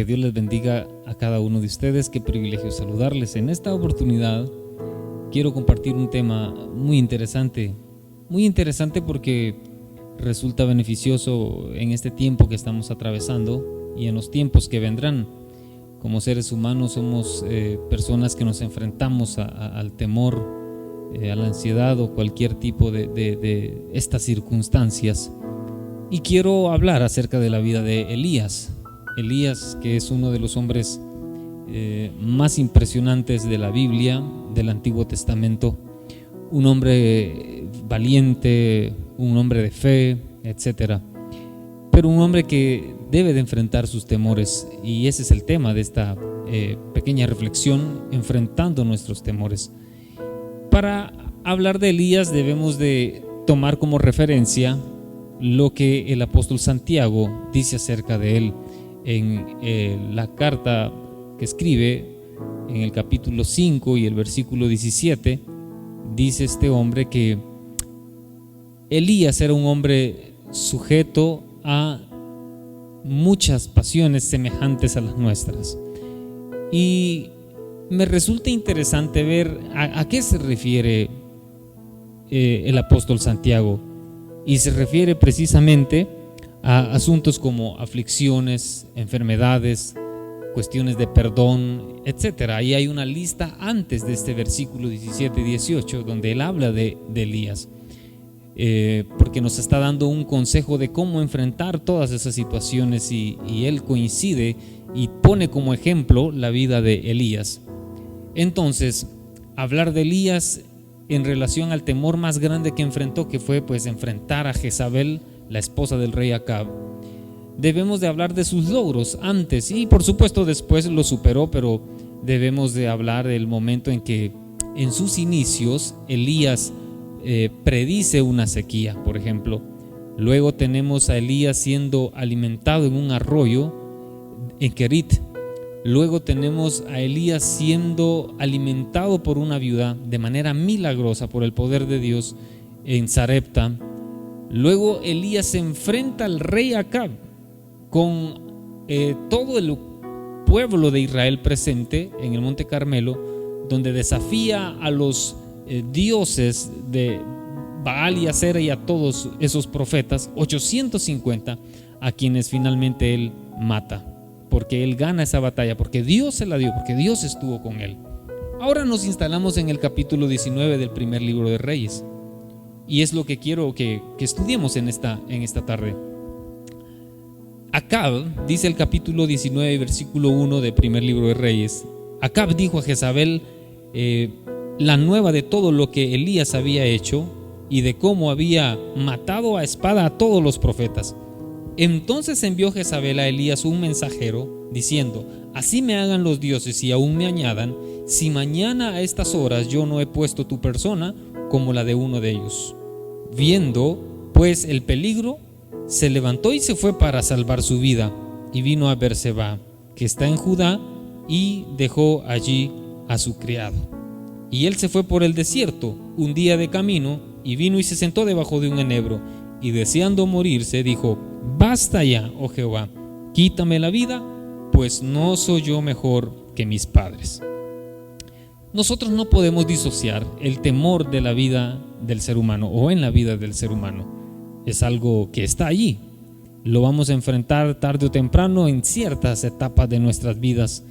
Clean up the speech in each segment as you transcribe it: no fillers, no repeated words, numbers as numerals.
Que Dios les bendiga a cada uno de ustedes. Qué privilegio saludarles. En esta oportunidad quiero compartir un tema muy interesante porque resulta beneficioso en este tiempo que estamos atravesando y en los tiempos que vendrán. Como seres humanos somos personas que nos enfrentamos al temor, a la ansiedad o cualquier tipo de estas circunstancias. Y quiero hablar acerca de la vida de Elías, que es uno de los hombres más impresionantes de la Biblia, del Antiguo Testamento, un hombre valiente, un hombre de fe, etcétera, pero un hombre que debe de enfrentar sus temores, y ese es el tema de esta pequeña reflexión, enfrentando nuestros temores. Para hablar de Elías debemos de tomar como referencia lo que el apóstol Santiago dice acerca de él en la carta que escribe en el capítulo 5 y el versículo 17. Dice este hombre que Elías era un hombre sujeto a muchas pasiones semejantes a las nuestras, y me resulta interesante ver a qué se refiere el apóstol Santiago, y se refiere precisamente a asuntos como aflicciones, enfermedades, cuestiones de perdón, etc. Ahí hay una lista antes de este versículo 17 y 18 donde él habla de Elías, porque nos está dando un consejo de cómo enfrentar todas esas situaciones, y él coincide y pone como ejemplo la vida de Elías. Entonces, hablar de Elías en relación al temor más grande que enfrentó, que fue pues enfrentar a Jezabel, la esposa del rey Acab, debemos de hablar de sus logros antes, y por supuesto después lo superó, pero debemos de hablar del momento en que en sus inicios Elías predice una sequía, por ejemplo. Luego tenemos a Elías siendo alimentado en un arroyo en Kerit. Luego tenemos a Elías siendo alimentado por una viuda de manera milagrosa por el poder de Dios en Sarepta. Luego Elías se enfrenta al rey Acab con todo el pueblo de Israel presente en el Monte Carmelo, donde desafía a los dioses de Baal y Acera y a todos esos profetas, 850, a quienes finalmente él mata, porque él gana esa batalla, porque Dios se la dio, porque Dios estuvo con él. Ahora nos instalamos en el capítulo 19 del primer libro de Reyes, y es lo que quiero que estudiemos en esta tarde. Acab, dice el capítulo 19, versículo 1 del primer libro de Reyes: Acab dijo a Jezabel la nueva de todo lo que Elías había hecho y de cómo había matado a espada a todos los profetas. Entonces envió Jezabel a Elías un mensajero diciendo: así me hagan los dioses y aún me añadan, si mañana a estas horas yo no he puesto tu persona como la de uno de ellos. Viendo pues el peligro, se levantó y se fue para salvar su vida, y vino a Berseba, que está en Judá, y dejó allí a su criado. Y él se fue por el desierto un día de camino, y vino y se sentó debajo de un enebro, y deseando morirse dijo: basta ya, oh Jehová, quítame la vida, pues no soy yo mejor que mis padres. Nosotros no podemos disociar el temor de la vida del ser humano, o en la vida del ser humano. Es algo que está allí. Lo vamos a enfrentar tarde o temprano en ciertas etapas de nuestras vidas,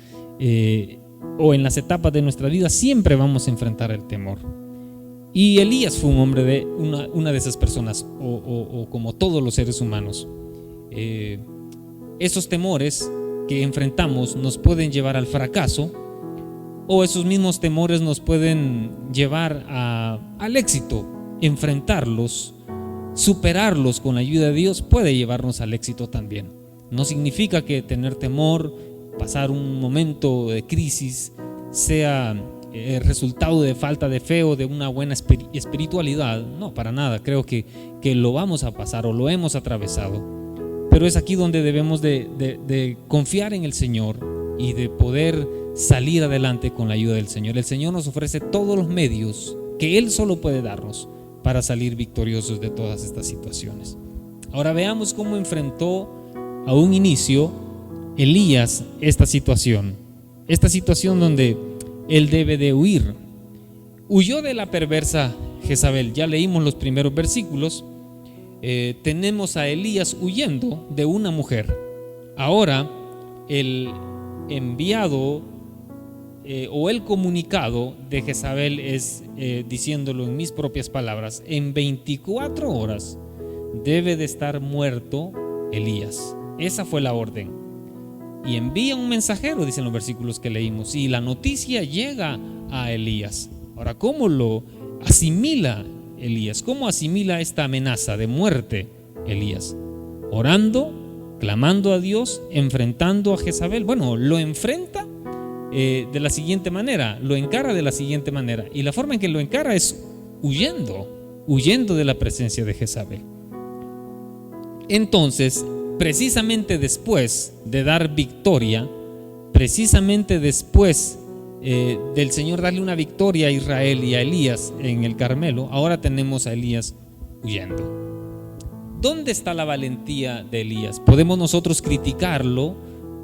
o en las etapas de nuestra vida siempre vamos a enfrentar el temor. Y Elías fue un hombre de una de esas personas, o como todos los seres humanos. Esos temores que enfrentamos nos pueden llevar al fracaso, o esos mismos temores nos pueden llevar al éxito. Enfrentarlos, superarlos con la ayuda de Dios puede llevarnos al éxito también. No significa que tener temor, pasar un momento de crisis, sea resultado de falta de fe o de una buena espiritualidad. No, para nada. Creo que lo vamos a pasar, o lo hemos atravesado, pero es aquí donde debemos de confiar en el Señor y de poder salir adelante con la ayuda del Señor. El Señor nos ofrece todos los medios que Él solo puede darnos para salir victoriosos de todas estas situaciones. Ahora veamos cómo enfrentó a un inicio Elías esta situación donde él debe de huir. Huyó de la perversa Jezabel. Ya leímos los primeros versículos. Tenemos a Elías huyendo de una mujer. Ahora el enviado o el comunicado de Jezabel es, diciéndolo en mis propias palabras, en 24 horas debe de estar muerto Elías. Esa fue la orden. Y envía un mensajero, dicen los versículos que leímos, y la noticia llega a Elías. Ahora, ¿cómo lo asimila Elías? ¿Cómo asimila esta amenaza de muerte Elías? Orando, clamando a Dios, enfrentando a Jezabel. Bueno, lo enfrenta de la siguiente manera, lo encara de la siguiente manera, y la forma en que lo encara es huyendo de la presencia de Jezabel. Entonces, precisamente después de dar victoria, precisamente después del Señor darle una victoria a Israel y a Elías en el Carmelo, ahora tenemos a Elías huyendo. ¿Dónde está la valentía de Elías? Podemos nosotros criticarlo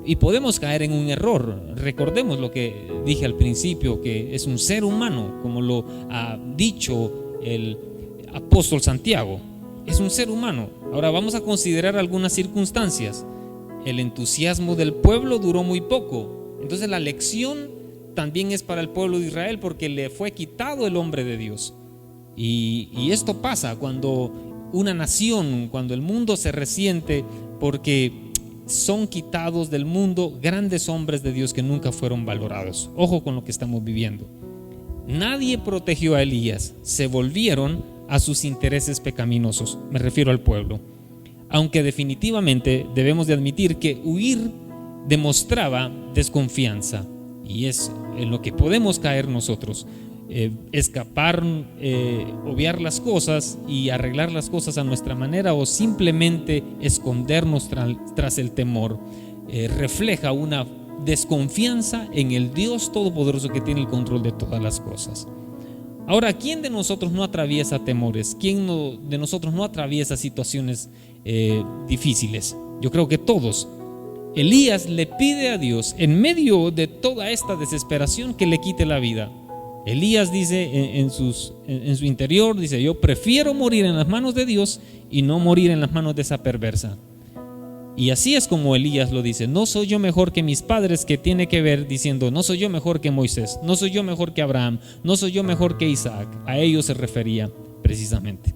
y podemos caer en un error. Recordemos lo que dije al principio, que es un ser humano, como lo ha dicho el apóstol Santiago. Es un ser humano. Ahora vamos a considerar algunas circunstancias. El entusiasmo del pueblo duró muy poco. Entonces la lección también es para el pueblo de Israel, porque le fue quitado el hombre de Dios. Y esto pasa cuando una nación, cuando el mundo se resiente, porque son quitados del mundo grandes hombres de Dios que nunca fueron valorados. Ojo con lo que estamos viviendo. Nadie protegió a Elías. Se volvieron a sus intereses pecaminosos. Me refiero al pueblo. Aunque definitivamente debemos de admitir que huir demostraba desconfianza. Y es en lo que podemos caer nosotros. Escapar, obviar las cosas y arreglar las cosas a nuestra manera, o simplemente escondernos tras el temor, refleja una desconfianza en el Dios Todopoderoso que tiene el control de todas las cosas. Ahora, ¿quién de nosotros no atraviesa temores? ¿Quién de nosotros no atraviesa situaciones difíciles? Yo creo que todos. Elías le pide a Dios, en medio de toda esta desesperación, que le quite la vida. Elías dice en su interior, dice: yo prefiero morir en las manos de Dios y no morir en las manos de esa perversa. Y así es como Elías lo dice: no soy yo mejor que mis padres, que tiene que ver diciendo, no soy yo mejor que Moisés, no soy yo mejor que Abraham, no soy yo mejor que Isaac. A ellos se refería precisamente.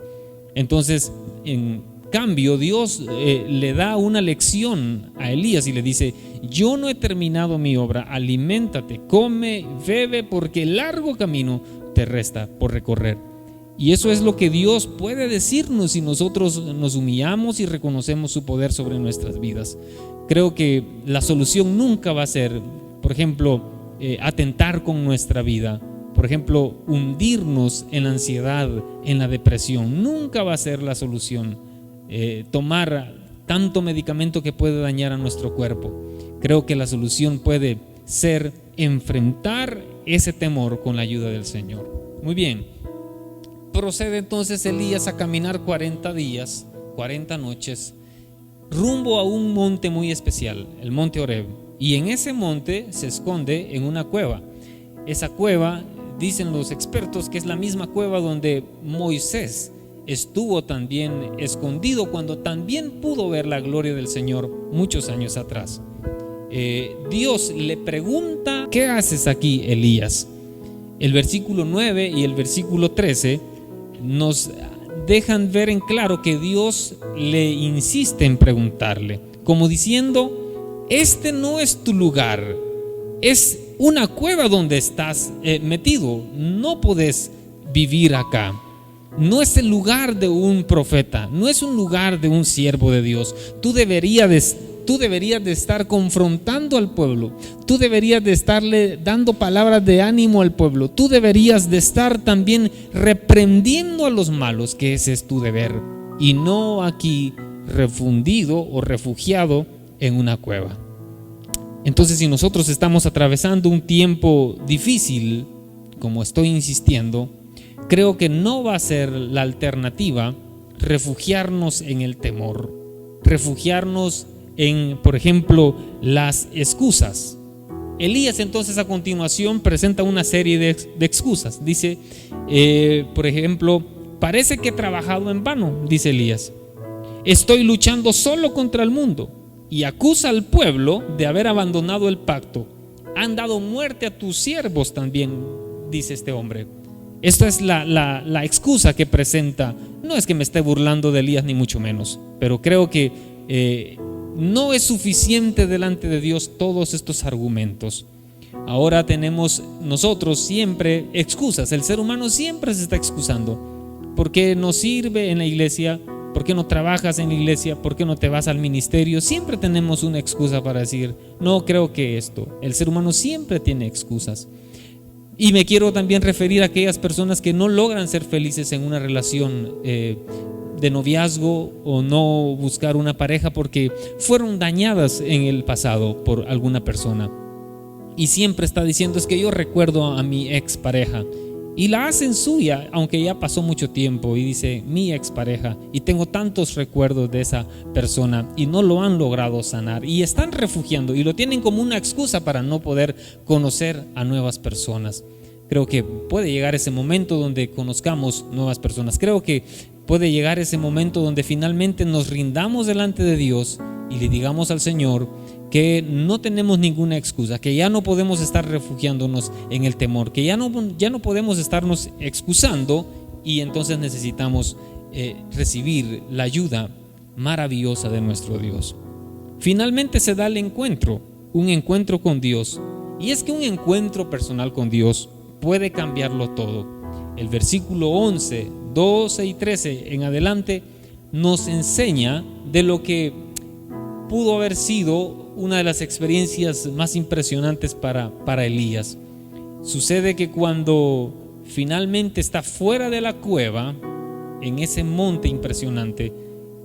Entonces, en cambio, Dios le da una lección a Elías y le dice: yo no he terminado mi obra, aliméntate, come, bebe, porque largo camino te resta por recorrer. Y eso es lo que Dios puede decirnos si nosotros nos humillamos y reconocemos su poder sobre nuestras vidas. Creo que la solución nunca va a ser, por ejemplo, atentar con nuestra vida, por ejemplo, hundirnos en la ansiedad, en la depresión. Nunca va a ser la solución. Tomar tanto medicamento que puede dañar a nuestro cuerpo. Creo que la solución puede ser enfrentar ese temor con la ayuda del Señor. Muy bien. Procede entonces Elías a caminar 40 días, 40 noches, rumbo a un monte muy especial, el monte Horeb. Y en ese monte se esconde en una cueva. Esa cueva, dicen los expertos, que es la misma cueva donde Moisés estuvo también escondido, cuando también pudo ver la gloria del Señor muchos años atrás. Dios le pregunta: ¿qué haces aquí, Elías? El versículo 9 y el versículo 13 nos dejan ver en claro que Dios le insiste en preguntarle, como diciendo: este no es tu lugar, es una cueva donde estás metido, no podés vivir acá. No es el lugar de un profeta, no es un lugar de un siervo de Dios. Tú deberías de estar confrontando al pueblo, tú deberías de estarle dando palabras de ánimo al pueblo, tú deberías de estar también reprendiendo a los malos, que ese es tu deber, y no aquí refundido o refugiado en una cueva. Entonces, si nosotros estamos atravesando un tiempo difícil, como estoy insistiendo, creo que no va a ser la alternativa refugiarnos en el temor, refugiarnos en, por ejemplo, las excusas. Elías entonces a continuación presenta una serie de excusas. Dice, por ejemplo, parece que he trabajado en vano, dice Elías. Estoy luchando solo contra el mundo, y acusa al pueblo de haber abandonado el pacto. Han dado muerte a tus siervos también, dice este hombre. Esta es la excusa que presenta. No es que me esté burlando de Elías ni mucho menos, pero creo que no es suficiente delante de Dios todos estos argumentos. Ahora tenemos nosotros siempre excusas. El ser humano siempre se está excusando. ¿Por qué no sirve en la iglesia? ¿Por qué no trabajas en la iglesia? ¿Por qué no te vas al ministerio? Siempre tenemos una excusa para decir, no creo que esto. El ser humano siempre tiene excusas. Y me quiero también referir a aquellas personas que no logran ser felices en una relación de noviazgo o no buscar una pareja porque fueron dañadas en el pasado por alguna persona. Y siempre está diciendo, es que yo recuerdo a mi expareja. Y la hacen suya, aunque ya pasó mucho tiempo, y dice, mi expareja, y tengo tantos recuerdos de esa persona, y no lo han logrado sanar, y están refugiando, y lo tienen como una excusa para no poder conocer a nuevas personas. Creo que puede llegar ese momento donde conozcamos nuevas personas. Creo que puede llegar ese momento donde finalmente nos rindamos delante de Dios y le digamos al Señor que no tenemos ninguna excusa, que ya no podemos estar refugiándonos en el temor, que ya no podemos estarnos excusando, y entonces necesitamos recibir la ayuda maravillosa de nuestro Dios. Finalmente se da el encuentro, un encuentro con Dios, y es que un encuentro personal con Dios puede cambiarlo todo. El versículo 11, 12 y 13 en adelante nos enseña de lo que pudo haber sido una de las experiencias más impresionantes para Elías. Sucede que cuando finalmente está fuera de la cueva, en ese monte impresionante,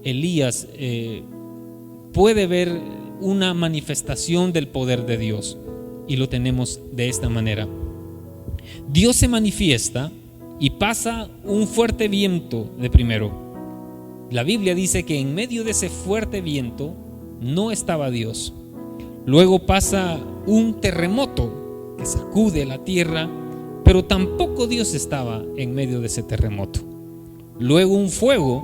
Elías puede ver una manifestación del poder de Dios, y lo tenemos de esta manera. Dios se manifiesta y pasa un fuerte viento de primero. La Biblia dice que en medio de ese fuerte viento no estaba Dios. Luego pasa un terremoto que sacude la tierra, pero tampoco Dios estaba en medio de ese terremoto. Luego un fuego,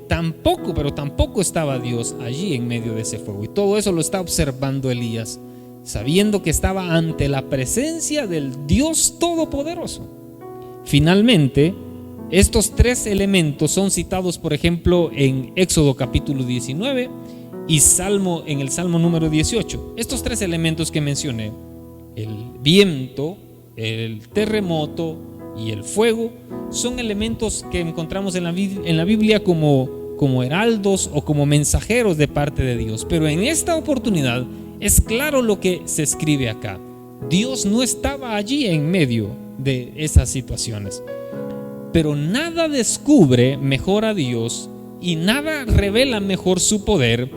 tampoco estaba Dios allí en medio de ese fuego. Y todo eso lo está observando Elías, sabiendo que estaba ante la presencia del Dios Todopoderoso. Finalmente, estos tres elementos son citados, por ejemplo, en Éxodo capítulo 19 y en el Salmo número 18. Estos tres elementos que mencioné, el viento, el terremoto y el fuego, son elementos que encontramos en la Biblia como heraldos o como mensajeros de parte de Dios. Pero en esta oportunidad es claro lo que se escribe acá. Dios no estaba allí en medio de esas situaciones. Pero nada descubre mejor a Dios y nada revela mejor su poder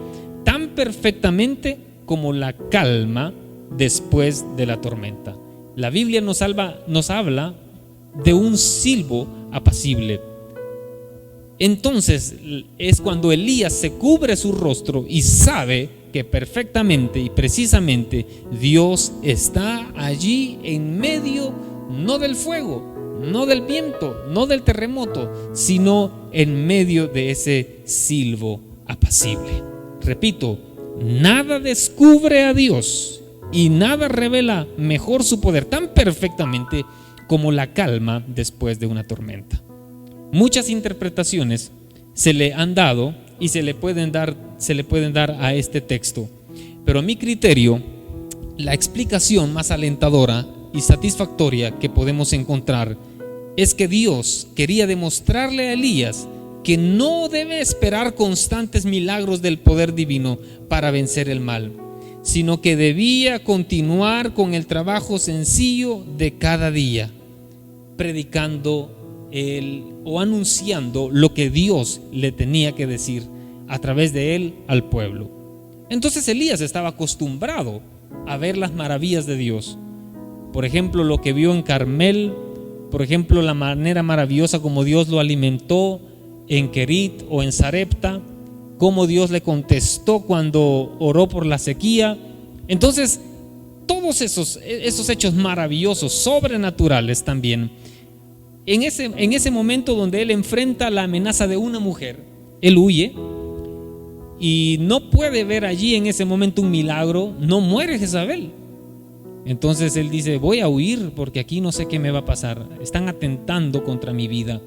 tan perfectamente como la calma después de la tormenta. La Biblia nos habla de un silbo apacible. Entonces es cuando Elías se cubre su rostro y sabe que perfectamente y precisamente Dios está allí en medio, no del fuego, no del viento, no del terremoto, sino en medio de ese silbo apacible. Repito, nada descubre a Dios y nada revela mejor su poder tan perfectamente como la calma después de una tormenta. Muchas interpretaciones se le han dado y se le pueden dar a este texto, pero a mi criterio, la explicación más alentadora y satisfactoria que podemos encontrar es que Dios quería demostrarle a Elías que no debe esperar constantes milagros del poder divino para vencer el mal, sino que debía continuar con el trabajo sencillo de cada día, predicando o anunciando lo que Dios le tenía que decir a través de él al pueblo. Entonces Elías estaba acostumbrado a ver las maravillas de Dios. Por ejemplo, lo que vio en Carmel, por ejemplo, la manera maravillosa como Dios lo alimentó en Querit o en Sarepta, cómo Dios le contestó cuando oró por la sequía. Entonces, todos esos hechos maravillosos, sobrenaturales también, en ese momento donde él enfrenta la amenaza de una mujer, él huye y no puede ver allí en ese momento un milagro, no muere Jezabel. Entonces él dice: voy a huir porque aquí no sé qué me va a pasar, están atentando contra mi vida.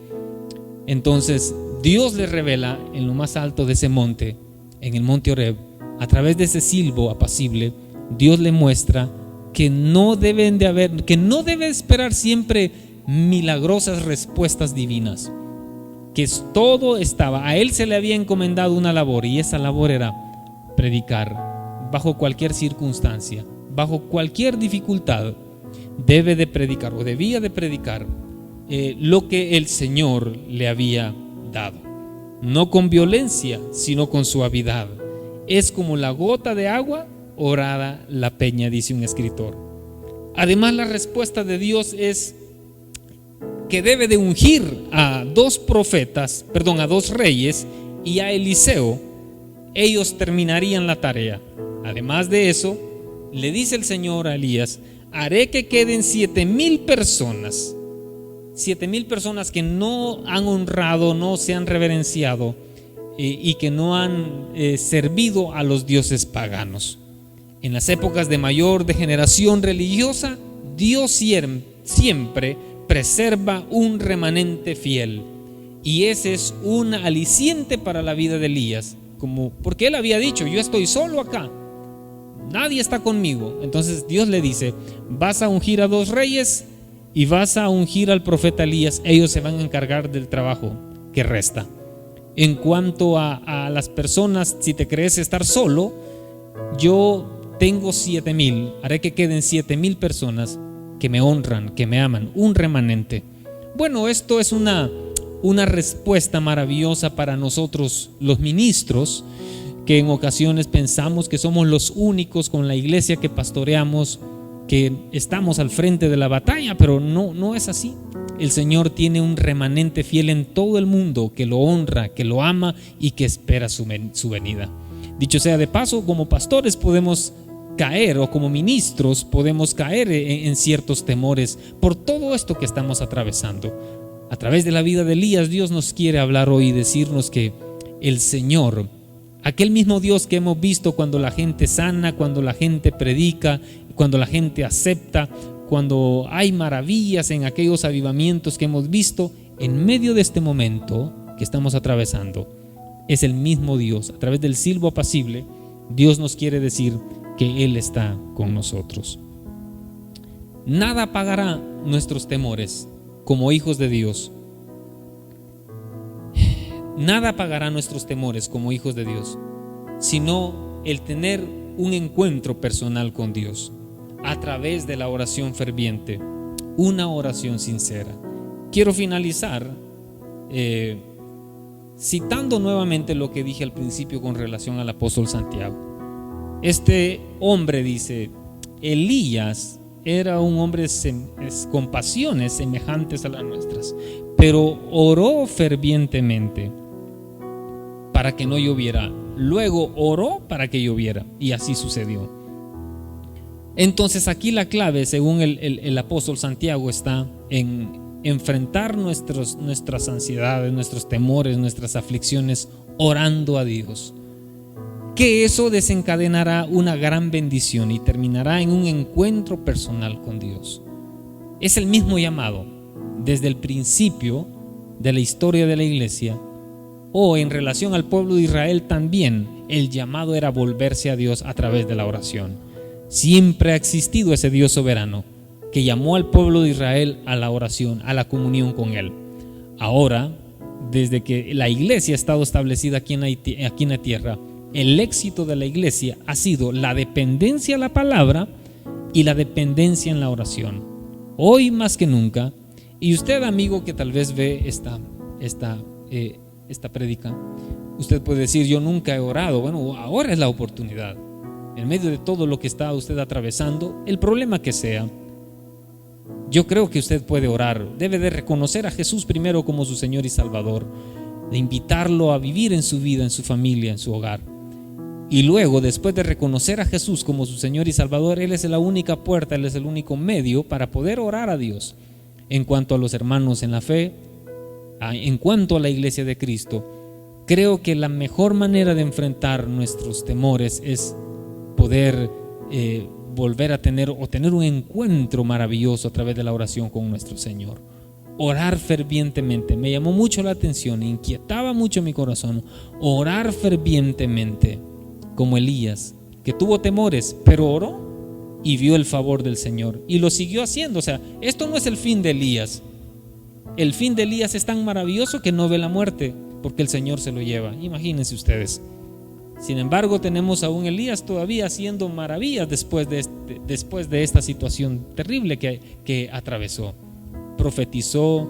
Entonces Dios le revela en lo más alto de ese monte, en el monte Horeb, a través de ese silbo apacible. Dios le muestra que no debe esperar siempre milagrosas respuestas divinas, que todo estaba, a él se le había encomendado una labor, y esa labor era predicar bajo cualquier circunstancia, bajo cualquier dificultad. Debe de predicar, o debía de predicar, lo que el Señor le había dado, no con violencia, sino con suavidad. Es como la gota de agua orada la peña, dice un escritor. Además, la respuesta de Dios es que debe de ungir a dos reyes y a Eliseo. Ellos terminarían la tarea. Además de eso, le dice el Señor a Elías: haré que queden 7,000 personas. 7,000 personas que no han honrado, no se han reverenciado y que no han servido a los dioses paganos. En las épocas de mayor degeneración religiosa, Dios siempre preserva un remanente fiel, y ese es un aliciente para la vida de Elías, porque él había dicho: yo estoy solo acá, nadie está conmigo. Entonces Dios le dice: vas a ungir a dos reyes y vas a ungir al profeta Elías. Ellos se van a encargar del trabajo que resta. En cuanto a las personas, si te crees estar solo, yo tengo 7,000, haré que queden 7,000 personas que me honran, que me aman, un remanente. Bueno, esto es una respuesta maravillosa para nosotros los ministros, que en ocasiones pensamos que somos los únicos con la iglesia que pastoreamos, que estamos al frente de la batalla, pero no es así. El Señor tiene un remanente fiel en todo el mundo que lo honra, que lo ama y que espera su venida. Dicho sea de paso, como pastores podemos caer, o como ministros podemos caer en ciertos temores por todo esto que estamos atravesando. A través de la vida de Elías, Dios nos quiere hablar hoy y decirnos que el Señor, aquel mismo Dios que hemos visto cuando la gente sana, cuando la gente predica, cuando la gente acepta, cuando hay maravillas en aquellos avivamientos que hemos visto, en medio de este momento que estamos atravesando, es el mismo Dios. A través del silbo apacible, Dios nos quiere decir que Él está con nosotros. Nada apagará nuestros temores como hijos de Dios. Nada apagará nuestros temores como hijos de Dios, sino el tener un encuentro personal con Dios a través de la oración ferviente, una oración sincera. Quiero finalizar citando nuevamente lo que dije al principio con relación al apóstol Santiago. Este hombre dice: Elías era un hombre con pasiones semejantes a las nuestras, pero oró fervientemente para que no lloviera. Luego oró para que lloviera, y así sucedió. Entonces aquí la clave, según el apóstol Santiago, está en enfrentar nuestras ansiedades, nuestros temores, nuestras aflicciones, orando a Dios, que eso desencadenará una gran bendición y terminará en un encuentro personal con Dios. Es el mismo llamado desde el principio de la historia de la iglesia, o en relación al pueblo de Israel también. El llamado era volverse a Dios a través de la oración. Siempre ha existido ese Dios soberano que llamó al pueblo de Israel a la oración, a la comunión con Él. Ahora, desde que la iglesia ha estado establecida aquí en la tierra, el éxito de la iglesia ha sido la dependencia a la palabra y la dependencia en la oración. Hoy más que nunca, y usted, amigo, que tal vez ve esta prédica, usted puede decir: yo nunca he orado. Bueno, ahora es la oportunidad. En medio de todo lo que está usted atravesando, el problema que sea, yo creo que usted puede orar. Debe de reconocer a Jesús primero como su Señor y Salvador. de invitarlo a vivir en su vida, en su familia, en su hogar. Y luego, después de reconocer a Jesús como su Señor y Salvador, Él es la única puerta, Él es el único medio para poder orar a Dios. En cuanto a los hermanos en la fe, en cuanto a la iglesia de Cristo, creo que la mejor manera de enfrentar nuestros temores es poder volver a tener un encuentro maravilloso a través de la oración con nuestro Señor. Orar fervientemente, me llamó mucho la atención, inquietaba mucho mi corazón. Orar fervientemente, como Elías, que tuvo temores, pero oró y vio el favor del Señor y lo siguió haciendo. O sea, esto no es el fin de Elías. El fin de Elías es tan maravilloso que no ve la muerte, porque el Señor se lo lleva. Imagínense ustedes. Sin embargo, tenemos a un Elías todavía haciendo maravillas después de esta situación terrible que atravesó. Profetizó,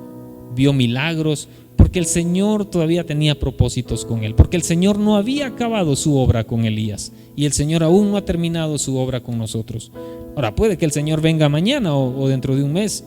vio milagros, porque el Señor todavía tenía propósitos con él, porque el Señor no había acabado su obra con Elías y el Señor aún no ha terminado su obra con nosotros. Ahora, puede que el Señor venga mañana o dentro de un mes,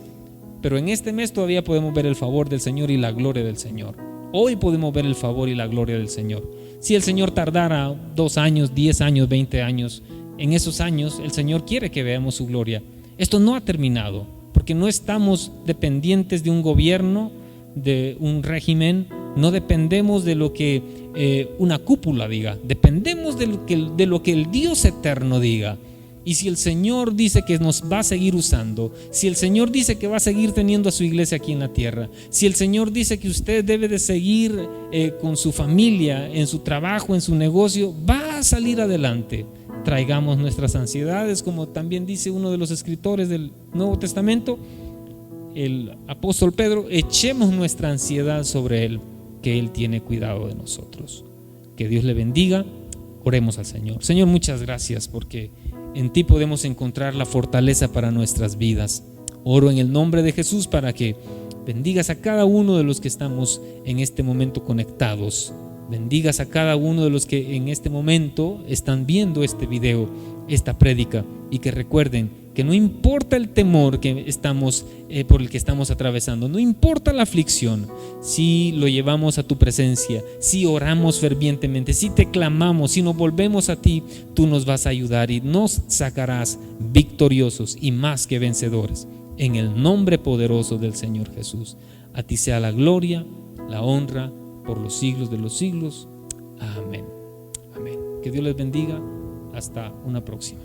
pero en este mes todavía podemos ver el favor del Señor y la gloria del Señor. Hoy podemos ver el favor y la gloria del Señor. Si el Señor tardara 2 años, 10 años, 20 años, en esos años el Señor quiere que veamos su gloria. Esto no ha terminado, porque no estamos dependientes de un gobierno, de un régimen, no dependemos de lo que una cúpula diga, dependemos de lo que el Dios eterno diga. Y si el Señor dice que nos va a seguir usando, si el Señor dice que va a seguir teniendo a su iglesia aquí en la tierra, si el Señor dice que usted debe de seguir con su familia, en su trabajo, en su negocio, va a salir adelante. Traigamos nuestras ansiedades, como también dice uno de los escritores del Nuevo Testamento, el apóstol Pedro, echemos nuestra ansiedad sobre Él, que Él tiene cuidado de nosotros. Que Dios le bendiga. Oremos al Señor. Señor, muchas gracias porque en ti podemos encontrar la fortaleza para nuestras vidas. Oro en el nombre de Jesús para que bendigas a cada uno de los que estamos en este momento conectados. Bendigas a cada uno de los que en este momento están viendo este video, esta prédica, y que recuerden que no importa el temor que por el que estamos atravesando, no importa la aflicción, si lo llevamos a tu presencia, si oramos fervientemente, si te clamamos, si nos volvemos a ti, tú nos vas a ayudar y nos sacarás victoriosos y más que vencedores. En el nombre poderoso del Señor Jesús. A ti sea la gloria, la honra, por los siglos de los siglos. Amén. Amén. Que Dios les bendiga. Hasta una próxima.